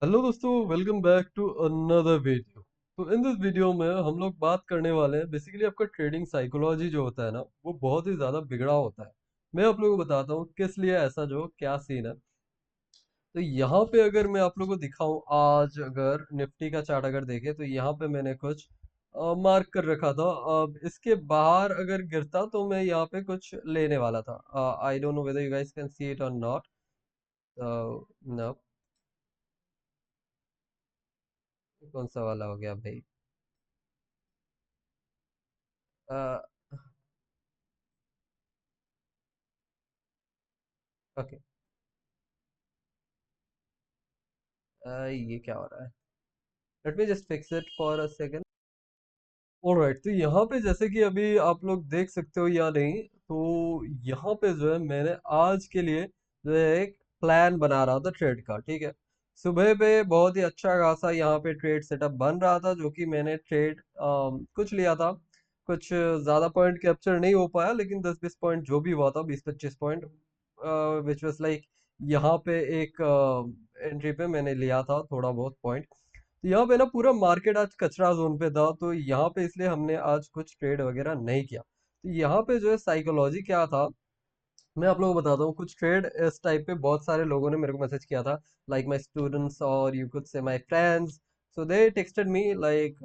Hello दोस्तों, welcome back to another video. तो in this video में हम लोग बात करने वाले हैं बेसिकली आपका ट्रेडिंग साइकोलॉजी जो होता है ना, वो बहुत ही ज़्यादा बिगड़ा होता है। मैं आप लोगों को बताता हूँ किस लिए ऐसा जो क्या सीन है। तो यहाँ पे अगर मैं आप लोगों को दिखाऊं, आज अगर निफ्टी का चार्ट अगर देखें तो यहाँ पे मैंने कुछ मार्क कर रखा था। अब इसके बाहर अगर गिरता तो मैं यहाँ पे कुछ लेने वाला था। I don't know whether you guys can see it और नॉट। नो, कौन सा वाला हो गया भाई? ओके। ये क्या हो रहा है? Late me just fix it for a second. Alright, तो यहाँ पे जैसे कि अभी आप लोग देख सकते हो या नहीं, तो यहाँ पे जो है मैंने आज के लिए जो है एक प्लान बना रहा था ट्रेड का। ठीक है, सुबह पे बहुत ही अच्छा खासा यहाँ पे ट्रेड सेटअप बन रहा था, जो कि मैंने ट्रेड कुछ लिया था। कुछ ज्यादा पॉइंट कैप्चर नहीं हो पाया, लेकिन 10-20 पॉइंट जो भी हुआ था, 20-25 पॉइंट, विच वाज लाइक यहाँ पे एक एंट्री पे मैंने लिया था थोड़ा बहुत पॉइंट। तो यहाँ पे ना पूरा मार्केट आज कचरा जोन पे था, तो यहाँ पे इसलिए हमने आज कुछ ट्रेड वगैरह नहीं किया। तो यहाँ पे जो है साइकोलॉजी क्या था, मैं आप लोगों को बताता हूँ। कुछ ट्रेड इस टाइप पे बहुत सारे लोगों ने मेरे को मैसेज किया था, लाइक माय स्टूडेंट्स और you could say my friends. So they texted me like,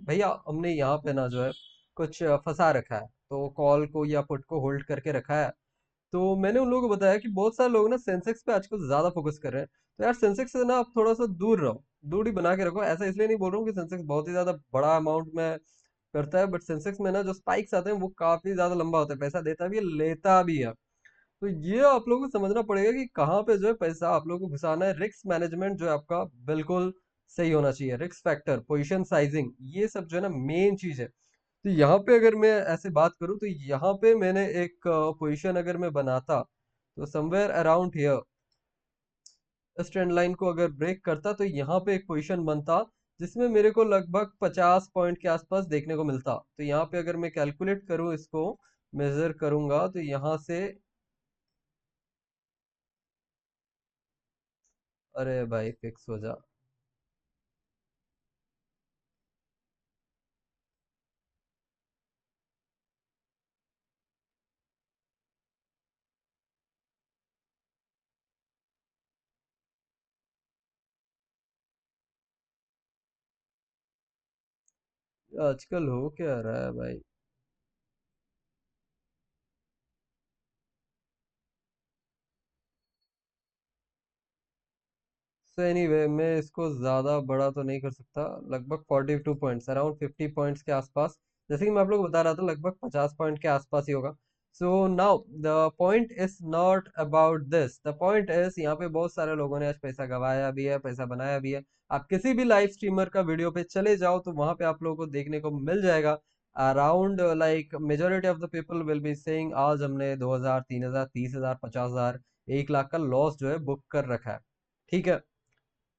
भैया हमने यहाँ पे ना जो है कुछ फंसा रखा है, तो कॉल को या पुट को होल्ड करके रखा है। तो मैंने उन लोगों को बताया कि बहुत सारे लोग ना सेंसेक्स पे आजकल ज्यादा फोकस कर रहे हैं। तो यार सेंसेक्स से ना आप थोड़ा सा दूर रहो, दूरी बना के रखो। ऐसा इसलिए नहीं बोल रहा हूँ कि सेंसेक्स बहुत ही ज्यादा बड़ा अमाउंट में करता है, बट सेंसेक्स में ना जो स्पाइक्स आते हैं वो काफी ज्यादा लंबा होता है, पैसा देता भी है लेता भी है। तो ये आप लोगों को समझना पड़ेगा कि कहाँ पे जो है पैसा आप लोगों को घुसाना है। रिस्क मैनेजमेंट जो है आपका बिल्कुल सही होना चाहिए। रिस्क फैक्टर, पोजीशन साइजिंग, ये सब जो है ना मेन चीज है। तो यहाँ पे अगर मैं ऐसे बात करूँ तो यहाँ पे मैंने एक पोजीशन अगर मैं बनाता, तो समवेयर अराउंड हियर इस ट्रेंड लाइन को अगर ब्रेक करता तो यहाँ पे एक पोजीशन बनता, जिसमें मेरे को लगभग 50 पॉइंट के आसपास देखने को मिलता। तो यहाँ पे अगर मैं कैलकुलेट करूँ, इसको मेजर करूंगा, तो यहाँ से, अरे भाई फिक्स हो जा। आजकल हो क्या रहा है भाई? सो एनीवे, मैं इसको ज़्यादा बड़ा तो नहीं कर सकता। लगभग 42 पॉइंट्स, अराउंड 50 पॉइंट्स के आसपास। जैसे कि मैं आप लोग बता रहा था, लगभग 50 पॉइंट के आसपास ही होगा। So now the point is not about this, the point is यहाँ पे बहुत सारे लोगों ने आज पैसा गवाया भी है, पैसा बनाया भी है। आप किसी भी लाइव स्ट्रीमर का वीडियो पे चले जाओ तो वहां पे आप लोगों को देखने को मिल जाएगा। Around like majority of the people will be saying आज हमने 2,000, 3,000, 30,000, 50,000, 1 लाख का लॉस जो है बुक कर रखा है। ठीक है,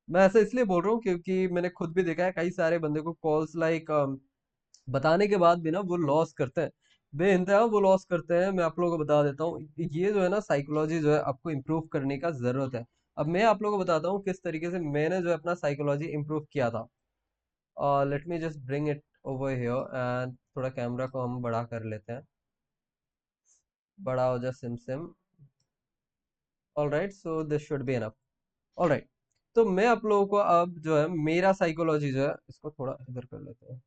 मैं ऐसा इसलिए बोल रहा हूँ क्योंकि मैंने खुद भी देखा है कई सारे बंदे को कॉल्स लाइक बताने के बाद भी ना वो लॉस करते हैं, बेइंतहा वो लॉस करते हैं। मैं आप लोगों को बता देता हूँ, ये जो है ना साइकोलॉजी जो है आपको इम्प्रूव करने का जरूरत है। अब मैं आप लोगों को बताता हूँ किस तरीके से मैंने जो है अपना साइकोलॉजी इम्प्रूव किया था। Late me just bring it over here and थोड़ा कैमरा को हम बड़ा कर लेते हैं। बड़ा हो जा SIM SIM. Alright, so this should be enough. Alright, तो मैं आप लोगों को अब जो है मेरा साइकोलॉजी जो है, इसको थोड़ा इधर कर लेते हैं।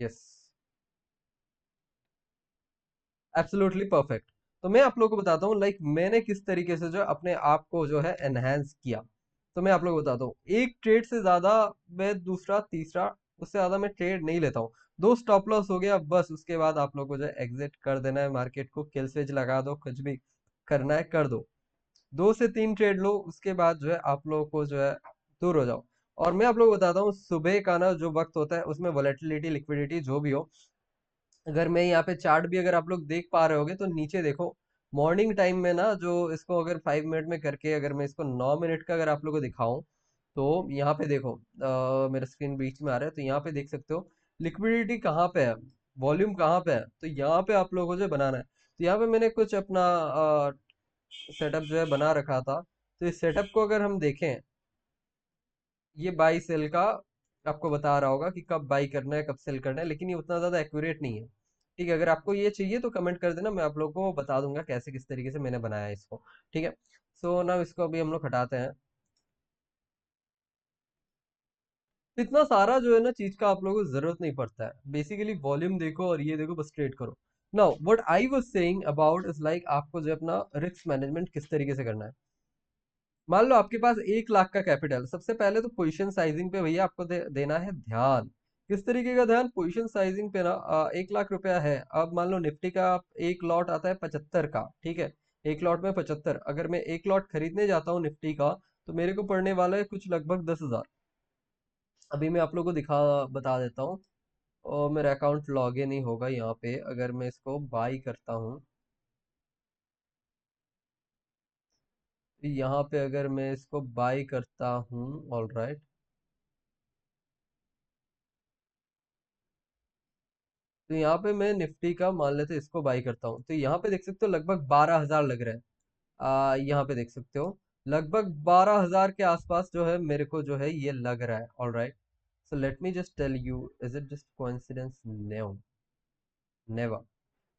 Yes, absolutely perfect. तो मैं आप लोगों को बताता हूँ लाइक मैंने किस तरीके से जो है अपने आप को जो है एनहेंस किया। तो मैं आप लोगों को बताता हूँ, एक ट्रेड से ज्यादा मैं दूसरा तीसरा उससे ज्यादा मैं ट्रेड नहीं लेता हूँ। दो स्टॉप लॉस हो गया बस, उसके बाद आप लोगों को जो है एग्जिट कर देना है मार्केट को, किल स्विच लगा दो, कुछ भी करना है कर दो। 2 से 3 ट्रेड लो, उसके बाद जो है आप लोगों को जो है दूर हो जाओ। और मैं आप लोगों को बताता हूँ, सुबह का ना जो वक्त होता है उसमें वॉलेटिलिटी लिक्विडिटी जो भी हो, अगर मैं यहाँ पे चार्ट भी अगर आप लोग देख पा रहे होगे तो नीचे देखो, मॉर्निंग टाइम में ना जो इसको अगर 5 मिनट में करके अगर मैं इसको 9 मिनट का अगर आप लोग को दिखाऊं, तो यहाँ पे देखो, मेरा स्क्रीन बीच में आ रहा है, तो यहाँ पे देख सकते हो लिक्विडिटी कहाँ पे है, वॉल्यूम कहाँ पे है। तो यहाँ पे आप लोगों को जो बनाना है, तो यहाँ पे मैंने कुछ अपना सेटअप जो है बना रखा था। तो इस सेटअप को अगर हम देखें, ये बाई सेल का आपको बता रहा होगा कि कब बाई करना है कब सेल करना है, लेकिन ये उतना ज़्यादा एक्यूरेट नहीं है। ठीक है, अगर आपको ये चाहिए तो कमेंट कर देना, मैं आप लोगों को बता दूंगा कैसे किस तरीके से मैंने बनाया है इसको। ठीक है, सो ना इसको अभी हम लोग हटाते हैं। तो इतना सारा जो है ना चीज का आप लोगों को जरूरत नहीं पड़ता है, बेसिकली वॉल्यूम देखो और ये देखो, बस स्ट्रेट करो। Now what I was saying about is like आपको जो है अपना रिस्क मैनेजमेंट किस तरीके से करना है। मान लो आपके पास 1 लाख का कैपिटल, सबसे पहले तो पोजीशन साइजिंग पे भैया आपको देना है ध्यान। किस तरीके का ध्यान? पोजीशन साइजिंग पे ना 1 लाख रुपया है, अब मान लो निफ्टी का एक लॉट आता है 75 का, ठीक है, एक लॉट में 75, अगर मैं एक लॉट खरीदने जाता हूँ निफ्टी का, तो मेरे को पड़ने वाला है कुछ लगभग 10,000। अभी मैं आप लोगों को दिखा बता देता हूँ, और मेरा अकाउंट लॉग इन ही होगा यहाँ पे, अगर मैं इसको बाई करता हूँ, तो यहाँ पे अगर मैं इसको बाई करता हूँ, ऑल राइट, तो यहाँ पे मैं निफ्टी का मान लेते इसको बाई करता हूँ, तो यहाँ पे देख सकते हो लगभग 12,000 लग रहा है। यहाँ पे देख सकते हो लगभग 12,000 के आसपास जो है मेरे को जो है ये लग रहा है, all right. So let me just tell you, is it just coincidence? No, never.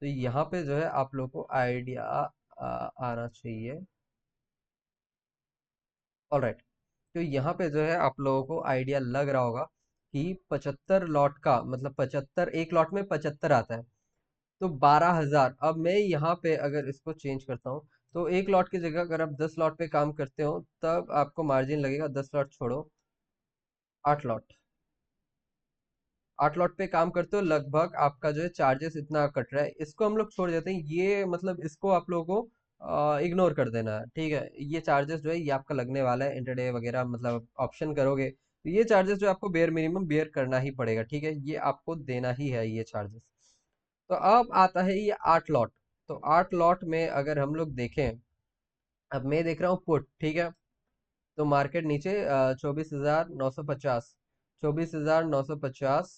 तो यहाँ पे जो है आप लोग को आइडिया आना चाहिए, ऑलराइट। तो यहाँ पे जो है आप लोगों को आइडिया लग रहा होगा कि 75 लॉट का मतलब 75, एक लॉट में 75 आता है, तो 12,000। अब मैं यहाँ पे अगर इसको चेंज करता हूँ, तो एक लॉट की जगह अगर आप 10 लॉट पे काम करते हो तब आपको मार्जिन लगेगा, 10 लॉट छोड़ो, 8 लॉट। 8 लॉट पे काम करते हो, लगभग आपका जो है चार्जेस इतना कट रहा है, इसको हम लोग छोड़ देते हैं, ये मतलब इसको आप लोगों को इग्नोर कर देना है। ठीक है, ये चार्जेस जो है ये आपका लगने वाला है, इंटरडे वगैरह मतलब ऑप्शन करोगे तो ये चार्जेस जो है आपको बेयर मिनिमम बेयर करना ही पड़ेगा। ठीक है, ये आपको देना ही है ये चार्जेस। तो अब आता है ये 8 लॉट। तो 8 लॉट में अगर हम लोग देखें, अब मैं देख रहा हूँ पुट, ठीक है, तो मार्केट नीचे 24,950, 24,950,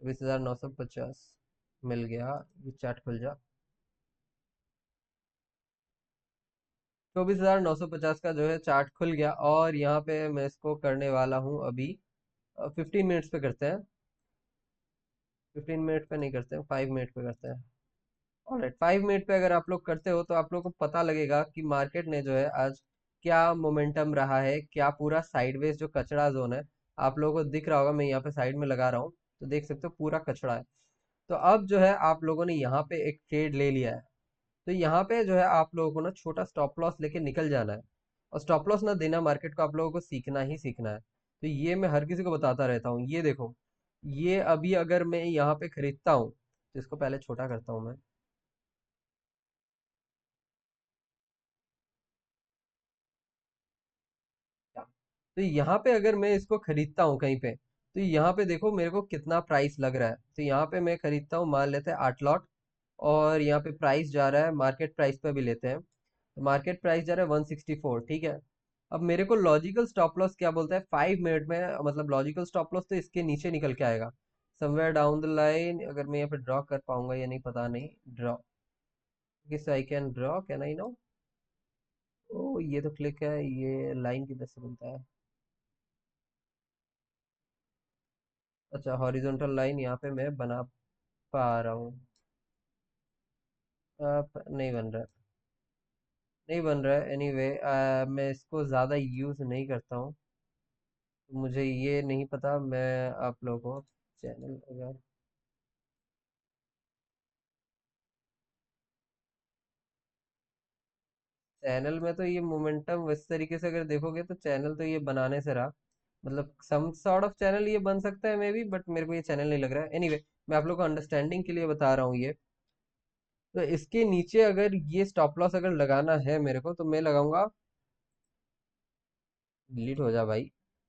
20,950 मिल गया। ये चार्ट खुल जा, 24,950 का जो है चार्ट खुल गया, और यहाँ पे मैं इसको करने वाला हूँ अभी 15 मिनट्स पे करते हैं। 15 मिनट पे नहीं करते हैं, 5 मिनट पे करते हैं। ऑलराइट, 5 मिनट पे अगर आप लोग करते हो तो आप लोग को पता लगेगा कि मार्केट ने जो है आज क्या मोमेंटम रहा है, क्या पूरा साइडवेज जो कचड़ा जोन है, आप लोगों को दिख रहा होगा, मैं यहाँ पे साइड में लगा रहा हूँ, तो देख सकते हो पूरा कचड़ा है। तो अब जो है आप लोगों ने यहाँ पे एक ट्रेड ले लिया है, तो यहाँ पे जो है आप लोगों को ना छोटा स्टॉप लॉस लेके निकल जाना है, और स्टॉप लॉस ना देना मार्केट को आप लोगों को सीखना ही सीखना है। तो ये मैं हर किसी को बताता रहता हूँ, ये देखो, ये अभी अगर मैं यहाँ पे खरीदता हूँ, तो इसको पहले छोटा करता हूँ मैं, क्या, तो यहाँ पे अगर मैं इसको खरीदता हूँ कहीं पे, तो यहाँ पे देखो मेरे को कितना प्राइस लग रहा है, तो यहाँ पे मैं खरीदता हूँ, मान लेते हैं 8 लॉट, और यहाँ पे प्राइस जा रहा है, मार्केट प्राइस पे भी लेते हैं, तो मार्केट प्राइस जा रहा है 164, ठीक है। अब मेरे को लॉजिकल स्टॉप लॉस क्या बोलता है, 5 मिनट में, मतलब लॉजिकल स्टॉप लॉस तो इसके नीचे निकल के आएगा समवेयर डाउन द लाइन, अगर मैं यहाँ पे ड्रॉ कर पाऊंगा या नहीं पता नहीं, ड्रॉ, किस I can draw, can I know, ओ ये तो क्लिक है, ये लाइन किधर से बनता है, अच्छा हॉरिजॉन्टल लाइन यहाँ पे मैं बना पा रहा हूँ, नहीं बन रहा है, नहीं बन रहा है, एनीवे मैं इसको ज़्यादा यूज़ नहीं करता हूँ, मुझे ये नहीं पता, मैं आप लोगों को चैनल अगर, चैनल में तो ये मोमेंटम इस तरीके से अगर देखोगे तो चैनल तो ये बनाने से रहा, मतलब सम सॉर्ट ऑफ चैनल ये बन सकता है मे बी, बट मेरे को ये चैनल नहीं लग रहा है। एनीवे मैं आप लोग को अंडरस्टैंडिंग के लिए बता रहा हूँ ये। तो इसके नीचे अगर ये स्टॉप लॉस अगर लगाना है मेरे को, तो मैं लगाऊंगा, डिलीट हो जा भाई,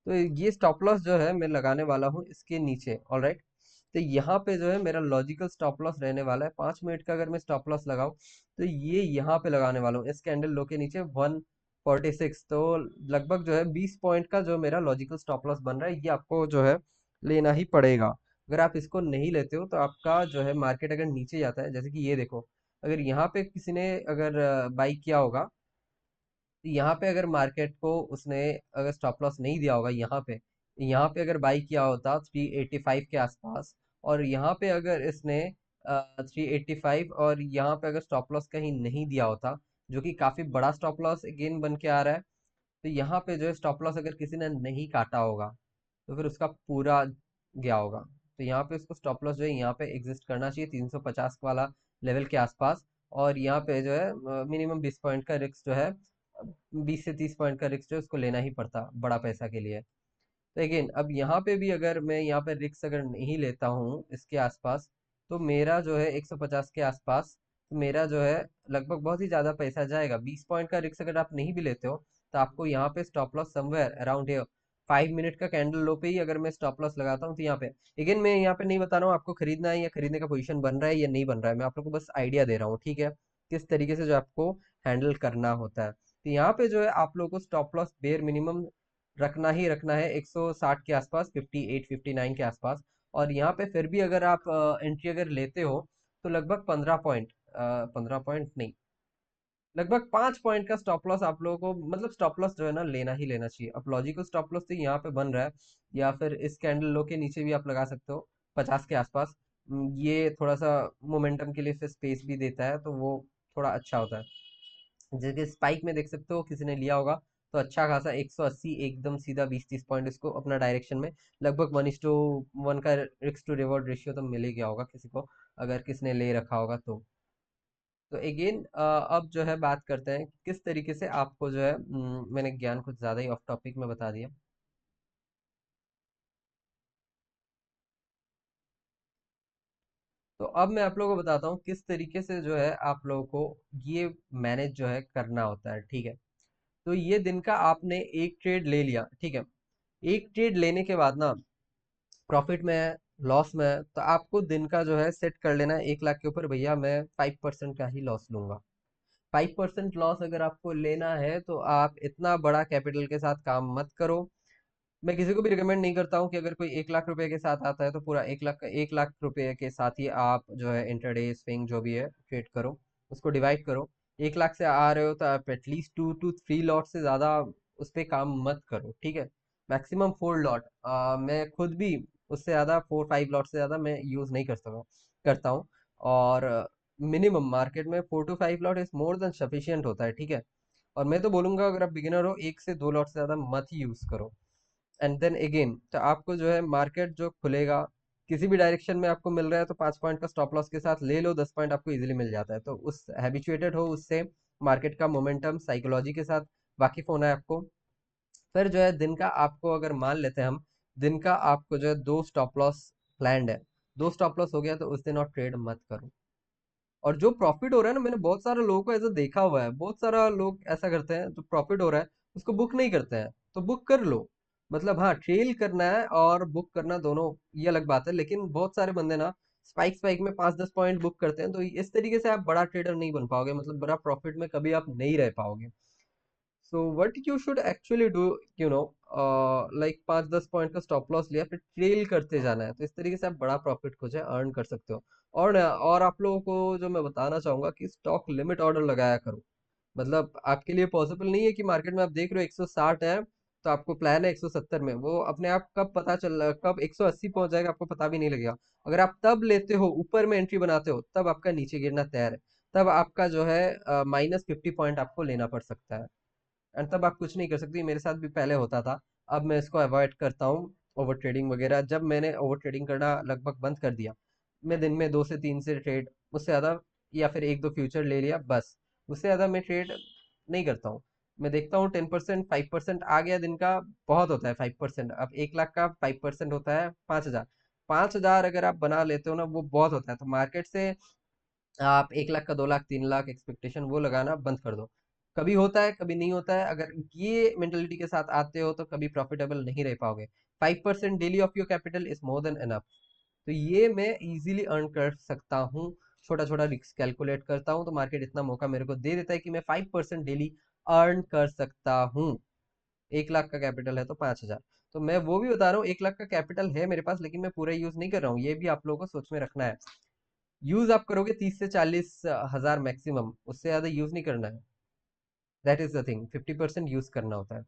तो ये स्टॉप लॉस जो है मैं लगाने वाला हूँ इसके नीचे, ऑलराइट। तो यहाँ पे जो है मेरा लॉजिकल स्टॉप लॉस रहने वाला है, 5 मिनट का अगर मैं स्टॉप लॉस लगाऊं, तो ये यहाँ पे लगाने वाला हूँ इस कैंडल लो के नीचे 146, तो लगभग जो है 20 पॉइंट का जो मेरा लॉजिकल स्टॉप लॉस बन रहा है, ये आपको जो है लेना ही पड़ेगा। अगर आप इसको नहीं लेते हो तो आपका जो है मार्केट अगर नीचे जाता है, जैसे कि ये देखो, अगर यहाँ पे किसी ने अगर बाई किया होगा, तो यहाँ पे अगर मार्केट को उसने अगर स्टॉप लॉस नहीं दिया होगा यहाँ पे अगर बाई किया होता 385 के आसपास, और यहाँ पे अगर इसने 385 और यहाँ पे अगर स्टॉप लॉस कहीं नहीं दिया होता, जो कि काफी बड़ा स्टॉप लॉस अगेन बन के आ रहा है, तो यहाँ पे जो है स्टॉप लॉस अगर किसी ने नहीं काटा होगा तो फिर उसका पूरा गया होगा। तो यहाँ पे उसको स्टॉप लॉस जो है यहाँ पे एग्जिस्ट करना चाहिए 350 वाला लेवल के आसपास। और यहाँ पे जो है मिनिमम 20 पॉइंट का रिस्क जो है, 20 से 30 पॉइंट का रिस्क जो है उसको लेना ही पड़ता बड़ा पैसा के लिए। तो अगेन अब यहाँ पे भी अगर मैं यहाँ पे रिस्क अगर नहीं लेता हूँ इसके आसपास, तो मेरा जो है 150 के आसपास, तो मेरा जो है लगभग बहुत ही ज्यादा पैसा जाएगा। 20 पॉइंट का रिस्क अगर आप नहीं भी लेते हो, तो आपको यहाँ पे stop loss somewhere around 5 minute का कैंडल लो पे ही अगर मैं स्टॉप लॉस लगाता हूँ, तो यहाँ पे अगेन मैं यहाँ पे नहीं बता रहा हूँ आपको खरीदना है या खरीदने का पोजीशन बन रहा है या नहीं बन रहा है, मैं आप लोग को बस आइडिया दे रहा हूँ, ठीक है, किस तरीके से जो आपको हैंडल करना होता है। तो यहाँ पे जो है आप लोगों को स्टॉप लॉस बेयर मिनिमम रखना ही रखना है 160 के आसपास, 58 59 के आसपास। और यहाँ पे फिर भी अगर आप एंट्री अगर लेते हो, तो लगभग 15 पॉइंट, 15 पॉइंट नहीं, लगभग 5 पॉइंट का स्टॉप लॉस आप लोगों को, मतलब स्टॉप लॉस जो है ना लेना ही लेना चाहिए। अब लॉजिकल स्टॉप लॉस तो यहाँ पे बन रहा है, या फिर इस कैंडल लो के नीचे भी आप लगा सकते हो 50 के आसपास। ये थोड़ा सा मोमेंटम के लिए फिर स्पेस भी देता है, तो वो थोड़ा अच्छा होता है। जैसे स्पाइक में देख सकते हो किसी ने लिया होगा, तो अच्छा खासा 180 एकदम सीधा 20 30 पॉइंट इसको अपना डायरेक्शन में, लगभग 1:1 का रिस्क टू रिवॉर्ड रेशियो तो मिल ही गया होगा किसी को, अगर किसने ले रखा होगा तो। तो अगेन अब जो है बात करते हैं कि किस तरीके से आपको जो है, मैंने ज्ञान कुछ ज्यादा ही ऑफ टॉपिक में बता दिया। तो अब मैं आप लोगों को बताता हूँ किस तरीके से जो है आप लोगों को ये मैनेज जो है करना होता है, ठीक है। तो ये दिन का आपने एक ट्रेड ले लिया, ठीक है। एक ट्रेड लेने के बाद ना, प्रॉफिट में है, लॉस में है, तो आपको दिन का जो है सेट कर लेना है 1 लाख के ऊपर, भैया मैं 5% का ही लॉस लूंगा। 5% लॉस अगर आपको लेना है, तो आप इतना बड़ा कैपिटल के साथ काम मत करो। मैं किसी को भी रिकमेंड नहीं करता हूँ कि अगर कोई 1 लाख रुपए के साथ आता है तो पूरा 1 लाख रुपए के साथ ही आप जो है इंटरडे स्विंग जो भी है ट्रेड करो, उसको डिवाइड करो। 1 लाख से आ रहे हो तो आप एटलीस्ट 2 to 3 लॉट से ज्यादा उस पर काम मत करो, ठीक है। मैक्सिमम 4 लॉट, मैं खुद भी उससे ज्यादा 4 5 लॉट से ज्यादा मैं यूज नहीं करता हूँ। और मिनिमम मार्केट में 4 to 5 lot is more than sufficient होता है, ठीक है। और मैं तो बोलूंगा अगर आप बिगिनर हो, 1 से 2 लॉट से ज्यादा मत ही यूज करो। एंड देन अगेन तो आपको जो है मार्केट जो खुलेगा किसी भी डायरेक्शन में आपको मिल रहा है, तो 5 पॉइंट का स्टॉप लॉस के साथ ले लो, 10 पॉइंट आपको इजीली मिल जाता है। तो उस हैबिचुएटेड हो उससे, मार्केट का मोमेंटम साइकोलॉजी के साथ वाकिफ होना है आपको। फिर जो है दिन का आपको अगर मान लेते हैं हम, दिन का आपको जो है 2 स्टॉप लॉस प्लान्ड है, 2 स्टॉप लॉस हो गया तो उस दिन और ट्रेड मत करो। और जो प्रॉफिट हो रहा है ना, मैंने बहुत सारे लोगों को ऐसा देखा हुआ है, बहुत सारा लोग ऐसा करते हैं, जो प्रॉफिट हो रहा है उसको बुक नहीं करते हैं, तो बुक कर लो। मतलब हाँ, ट्रेल करना है और बुक करना दोनों ये अलग बात है, लेकिन बहुत सारे बंदे ना स्पाइक स्पाइक में 5 10 पॉइंट बुक करते हैं, तो इस तरीके से आप बड़ा ट्रेडर नहीं बन पाओगे, मतलब बड़ा प्रॉफिट में कभी आप नहीं रह पाओगे। So what you should actually do, you know, like 5 10 point का स्टॉप लॉस लिया, फिर ट्रेल करते जाना है, तो इस तरीके से आप बड़ा प्रॉफिट को जो है अर्न कर सकते हो। और आप लोगों को जो मैं बताना चाहूंगा कि स्टॉक लिमिट ऑर्डर लगाया करो। मतलब आपके लिए पॉसिबल नहीं है कि मार्केट में आप देख रहे हो 160 है, तो आपको प्लान है 170 में, वो अपने आप कब पता चल, कब 180 पहुंच जाएगा आपको पता भी नहीं लगेगा। अगर आप तब लेते हो, ऊपर में एंट्री बनाते हो, तब आपका नीचे गिरना तैयार है। तब आपका जो है -50 पॉइंट आपको लेना पड़ सकता है, एंड तब आप कुछ नहीं कर सकती। मेरे साथ भी पहले होता था, अब मैं इसको अवॉइड करता हूँ। ओवर ट्रेडिंग वगैरह, जब मैंने ओवर ट्रेडिंग करना लगभग बंद कर दिया, मैं दिन में 2 से 3 से ट्रेड, उससे ज़्यादा, या फिर 1 2 फ्यूचर ले लिया बस, उससे ज़्यादा मैं ट्रेड नहीं करता हूँ। मैं देखता हूँ 10% 5% आ गया दिन का, बहुत होता है 5%। अब 1 लाख का 5% होता है 5,000। 5,000 अगर आप बना लेते हो ना, वो बहुत होता है। तो मार्केट से आप 1 लाख का 2 लाख 3 लाख एक्सपेक्टेशन वो लगाना बंद कर दो। कभी होता है कभी नहीं होता है, अगर ये मेंटेलिटी के साथ आते हो तो कभी प्रॉफिटेबल नहीं रह पाओगे। 5% daily of your capital is more than enough. तो ये मैं इजीली अर्न कर सकता हूँ। छोटा छोटा रिस्क कैलकुलेट करता हूँ, तो मार्केट इतना मौका मेरे को दे देता है कि मैं 5% डेली अर्न कर सकता हूँ। 1 लाख का कैपिटल है तो 5,000। तो मैं वो भी बता रहा हूँ, 1 लाख का कैपिटल है मेरे पास, लेकिन मैं पूरा यूज नहीं कर रहा हूँ, ये भी आप लोगों को सोच में रखना है। यूज आप करोगे 30 से 40 हजार मैक्सिमम, उससे ज्यादा यूज नहीं करना है। That is the thing, 50% use करना होता है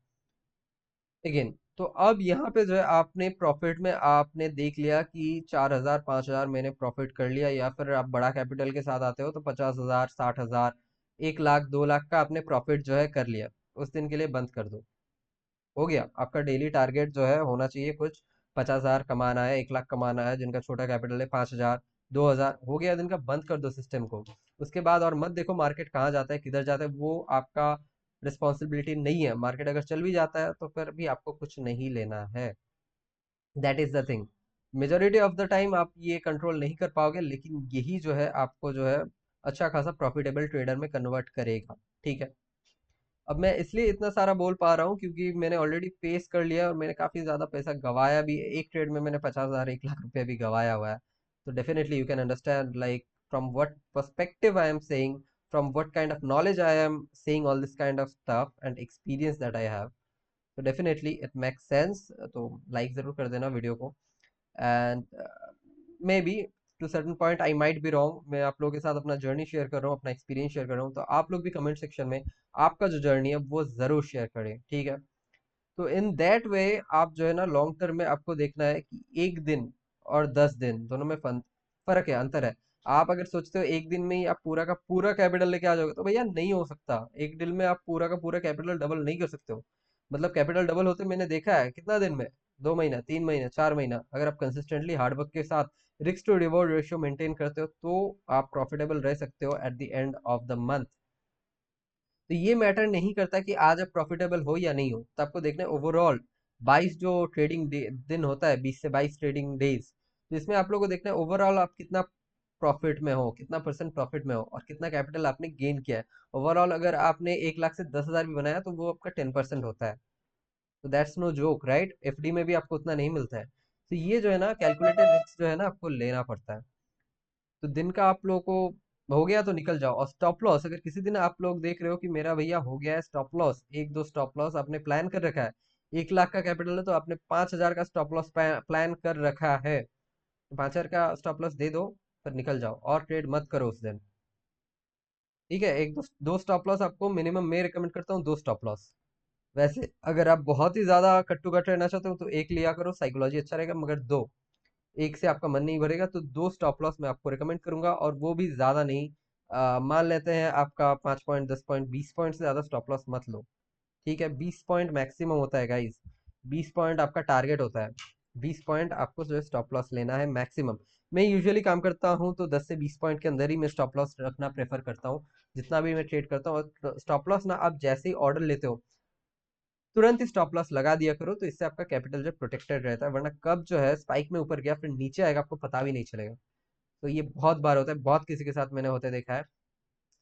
अगेन। तो अब यहाँ पे जो है आपने प्रॉफिट में आपने देख लिया कि 4,000 5,000 मैंने प्रॉफिट कर लिया, या फिर आप बड़ा कैपिटल के साथ आते हो तो 50,000 60,000 1 लाख 2 लाख का आपने प्रॉफिट जो है कर लिया, उस दिन के लिए बंद कर दो। हो गया आपका डेली टारगेट जो है होना चाहिए कुछ 50,000 कमाना है, 1 लाख कमाना है, जिनका छोटा कैपिटल है 5,000 2,000 हो गया दिन का, बंद कर दो सिस्टम को। उसके बाद और मत देखो मार्केट कहाँ जाता है किधर जाता है, वो आपका रिस्पॉन्सिबिलिटी नहीं है। मार्केट अगर चल भी जाता है तो फिर भी आपको कुछ नहीं लेना है। That is the thing. Majority of the time आप ये कंट्रोल नहीं कर पाओगे, लेकिन यही जो है आपको जो है अच्छा खासा प्रॉफिटेबल ट्रेडर में कन्वर्ट करेगा। ठीक है। अब मैं इसलिए इतना सारा बोल पा रहा हूँ क्योंकि मैंने ऑलरेडी फेस कर लिया और मैंने काफी ज्यादा पैसा गवाया भी। एक ट्रेड में मैंने 50,000 1 लाख रुपए भी गवाया हुआ है। तो definitely you can understand like from what perspective I am saying, from what kind of knowledge I am saying all this kind of stuff and experience that I have. तो डेफिनेटली इट मेक्स सेंस। तो like जरूर कर देना video को। And may be to certain point I might be wrong. मैं आप लोगों के साथ अपना जर्नी शेयर कर रहा हूँ, अपना एक्सपीरियंस शेयर कर रहा हूँ, तो आप लोग भी कमेंट सेक्शन में आपका जो जर्नी है वो जरूर शेयर करें। ठीक है। तो इन दैट वे आप जो है ना लॉन्ग टर्म में आपको देखना है कि 1 दिन और 10 दिन दोनों में फर्क है, अंतर है। आप अगर सोचते हो एक दिन में ही आप पूरा का पूरा कैपिटल लेके आ जाओगे तो भैया नहीं हो सकता। एक दिन में आप पूरा का पूरा कैपिटल डबल नहीं कर सकते हो। मतलब कैपिटल डबल होते मैंने देखा है कितना दिन में, 2 महीना 3 महीना 4 महीना। अगर आप कंसिस्टेंटली हार्डवर्क के साथ risk to reward ratio maintain करते हो तो आप प्रॉफिटेबल रह सकते हो at the end of the month. तो ये मैटर नहीं करता कि आज आप प्रॉफिटेबल हो या नहीं हो, तो आपको देखना है ओवरऑल 22 जो ट्रेडिंग दिन होता है, 20 से 22 ट्रेडिंग डेज, तो इसमें आप लोगों को देखना है ओवरऑल आप कितना प्रॉफिट में हो, कितना परसेंट प्रॉफिट में हो और कितना कैपिटल आपने गेन किया है। ओवरऑल अगर आपने 1 लाख से 10,000 भी बनाया तो वो आपका 10% होता है। तो that's no joke, right? FD में भी आपको उतना नहीं मिलता है। तो ये जो है ना कैलकुलेटेड रिस्क जो है ना आपको लेना पड़ता है। तो दिन का आप लोगों को हो गया तो निकल जाओ। और स्टॉप लॉस, अगर किसी दिन आप लोग देख रहे हो कि मेरा भैया हो गया है स्टॉप लॉस, एक दो स्टॉप लॉस आपने प्लान कर रखा है, 1 लाख का कैपिटल है तो आपने 5,000 का स्टॉप लॉस प्लान कर रखा है, तो 5,000 का स्टॉप लॉस दे दो, फिर निकल जाओ और ट्रेड मत करो उस दिन। ठीक है। एक दो दो स्टॉप लॉस आपको मिनिमम मैं रिकमेंड करता हूँ, 2 स्टॉप लॉस। वैसे अगर आप बहुत ही ज्यादा कट टू कट रहना चाहते हो तो एक लिया करो, साइकोलॉजी अच्छा रहेगा, मगर दो, एक से आपका मन नहीं भरेगा तो 2 स्टॉप लॉस मैं आपको रिकमेंड करूंगा, और वो भी ज्यादा नहीं। मान लेते हैं आपका 5 पॉइंट 10 पॉइंट 20 पॉइंट से ज्यादा स्टॉप लॉस मत लो। ठीक है। 20 पॉइंट मैक्सिमम होता है गाइस, 20 पॉइंट आपका टारगेट होता है। 20 पॉइंट आपको जो है स्टॉप लॉस लेना है मैक्सिमम। मैं यूजुअली काम करता हूँ तो 10 से 20 पॉइंट के अंदर ही मैं स्टॉप लॉस रखना प्रेफर करता हूँ, जितना भी मैं ट्रेड करता हूँ। और स्टॉप लॉस ना आप जैसे ही ऑर्डर लेते हो तुरंत ही स्टॉप लॉस लगा दिया करो, तो इससे आपका कैपिटल जो प्रोटेक्टेड रहता है, वरना कब जो है स्पाइक में ऊपर गया फिर नीचे आएगा आपको पता भी नहीं चलेगा। तो ये बहुत बार होता है, बहुत किसी के साथ मैंने होते देखा है।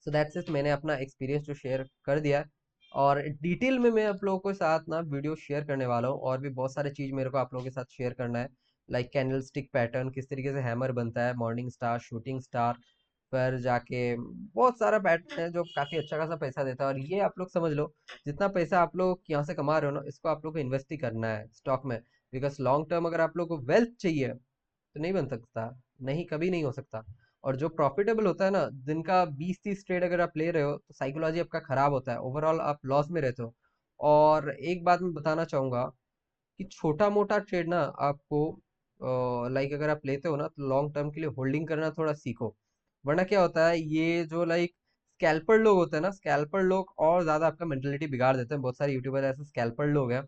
सो दैट्स इट, मैंने अपना एक्सपीरियंस जो शेयर कर दिया है। और डिटेल में मैं आप लोगों के साथ ना वीडियो शेयर करने वाला हूँ, और भी बहुत सारे चीज़ मेरे को आप लोगों के साथ शेयर करना है। लाइक कैंडल स्टिक पैटर्न, किस तरीके से हैमर बनता है, मॉर्निंग स्टार, शूटिंग स्टार, पर जाके बहुत सारा पैटर्न है जो काफ़ी अच्छा खासा पैसा देता है। और ये आप लोग समझ लो, जितना पैसा आप लोग यहाँ से कमा रहे हो ना, इसको आप लोग को इन्वेस्ट ही करना है स्टॉक में। बिकॉज लॉन्ग टर्म अगर आप लोग को वेल्थ चाहिए तो नहीं बन सकता, नहीं कभी नहीं हो सकता। और जो प्रॉफिटेबल होता है ना, दिन का 20 30 ट्रेड अगर आप ले रहे हो तो साइकोलॉजी आपका खराब होता है, ओवरऑल आप लॉस में रहते हो। और एक बात मैं बताना चाहूंगा कि छोटा मोटा ट्रेड ना आपको लाइक अगर आप लेते हो ना तो लॉन्ग टर्म के लिए होल्डिंग करना थोड़ा सीखो। वरना क्या होता है, ये जो लाइक स्कैल्पर लोग होते हैं ना, स्कैल्पर लोग और ज्यादा आपका मेंटेलिटी बिगाड़ देते हैं। बहुत सारे यूट्यूबर ऐसे स्कैल्पर लोग हैं।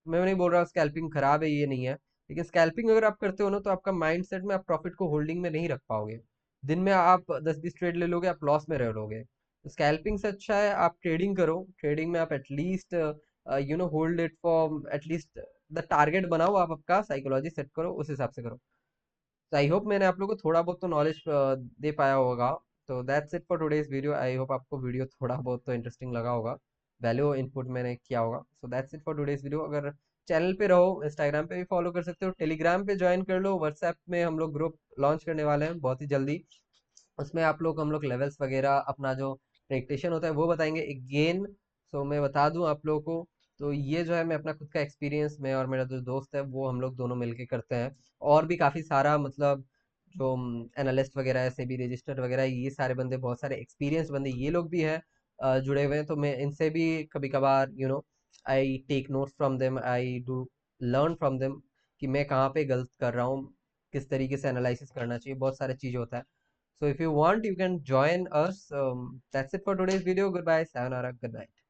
मैं नहीं बोल रहा स्कैल्पिंग खराब है, ये नहीं है, लेकिन स्कैल्पिंग अगर आप करते हो ना तो आपका माइंडसेट में आप प्रॉफिट को होल्डिंग में नहीं रख पाओगे। दिन में आप 10 20 ट्रेड ले लोगे, आप लॉस में रह लोगे। तो स्कैल्पिंग से अच्छा है आप ट्रेडिंग करो। ट्रेडिंग में आप at least hold it for at least the target बनाओ, आप आपका साइकोलॉजी सेट करो, उस हिसाब से करो। तो आई होप मैंने आप लोगों को थोड़ा बहुत तो नॉलेज दे पाया होगा। तो that's it for today's video. I hope आपको वीडियो थोड़ा बहुत तो इंटरेस्टिंग लगा होगा, वैल्यू इनपुट मैंने किया होगा। So that's it for today's video. अगर चैनल पे रहो, इंस्टाग्राम पे भी फॉलो कर सकते हो, टेलीग्राम पे ज्वाइन कर लो, व्हाट्सएप में हम लोग ग्रुप लॉन्च करने वाले हैं बहुत ही जल्दी। उसमें हम लोग लेवल्स वगैरह अपना जो प्रैक्टिशन होता है वो बताएंगे अगेन। सो मैं बता दूं आप लोगों को, तो ये जो है मैं अपना खुद का एक्सपीरियंस, मैं और मेरा जो दोस्त है वो हम लोग दोनों मिलके करते हैं। और भी काफ़ी सारा मतलब जो एनालिस्ट वगैरह है, सेबी रजिस्टर वगैरह, ये सारे बंदे बहुत सारे एक्सपीरियंस बंदे ये लोग भी हैं। जुड़े हुए हैं, तो मैं इनसे भी कभी कभार I take note from them, I do learn from them कि मैं कहाँ पे गलत कर रहा हूँ, किस तरीके से एनालिसिस करना चाहिए, बहुत सारे चीज़ होता है. So if you want, you can join us. That's it for today's video. Goodbye. Sayonara. Good night.